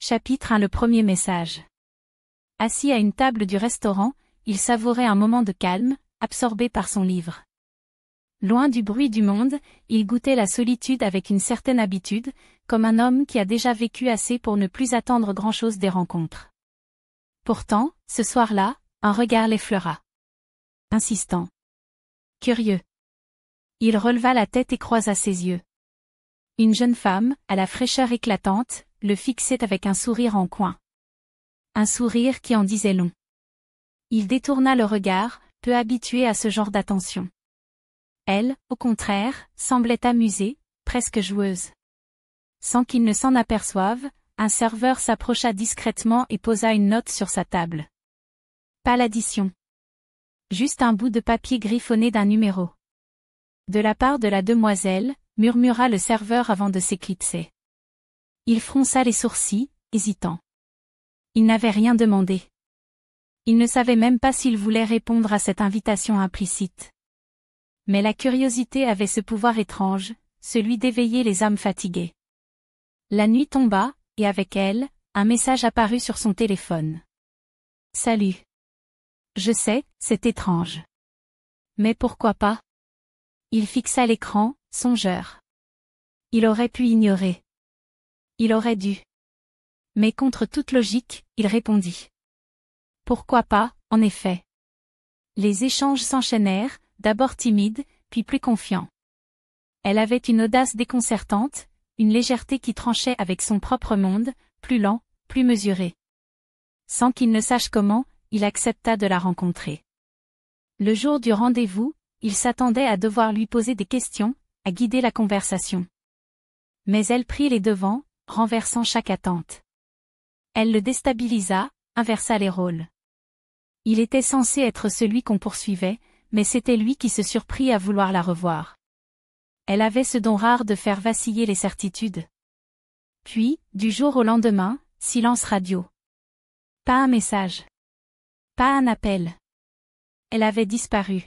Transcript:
Chapitre 1. Le premier message. Assis à une table du restaurant, il savourait un moment de calme, absorbé par son livre. Loin du bruit du monde, il goûtait la solitude avec une certaine habitude, comme un homme qui a déjà vécu assez pour ne plus attendre grand-chose des rencontres. Pourtant, ce soir-là, un regard l'effleura. Insistant. Curieux. Il releva la tête et croisa ses yeux. Une jeune femme, à la fraîcheur éclatante, le fixait avec un sourire en coin. Un sourire qui en disait long. Il détourna le regard, peu habitué à ce genre d'attention. Elle, au contraire, semblait amusée, presque joueuse. Sans qu'il ne s'en aperçoive, un serveur s'approcha discrètement et posa une note sur sa table. Pas l'addition. Juste un bout de papier griffonné d'un numéro. De la part de la demoiselle, murmura le serveur avant de s'éclipser. Il fronça les sourcils, hésitant. Il n'avait rien demandé. Il ne savait même pas s'il voulait répondre à cette invitation implicite. Mais la curiosité avait ce pouvoir étrange, celui d'éveiller les âmes fatiguées. La nuit tomba, et avec elle, un message apparut sur son téléphone. « Salut. Je sais, c'est étrange. Mais pourquoi pas ?» Il fixa l'écran, songeur. Il aurait pu ignorer. Il aurait dû. Mais contre toute logique, il répondit. Pourquoi pas, en effet. Les échanges s'enchaînèrent, d'abord timides, puis plus confiants. Elle avait une audace déconcertante, une légèreté qui tranchait avec son propre monde, plus lent, plus mesuré. Sans qu'il ne sache comment, il accepta de la rencontrer. Le jour du rendez-vous, il s'attendait à devoir lui poser des questions, à guider la conversation. Mais elle prit les devants, renversant chaque attente. Elle le déstabilisa, inversa les rôles. Il était censé être celui qu'on poursuivait, mais c'était lui qui se surprit à vouloir la revoir. Elle avait ce don rare de faire vaciller les certitudes. Puis, du jour au lendemain, silence radio. Pas un message. Pas un appel. Elle avait disparu.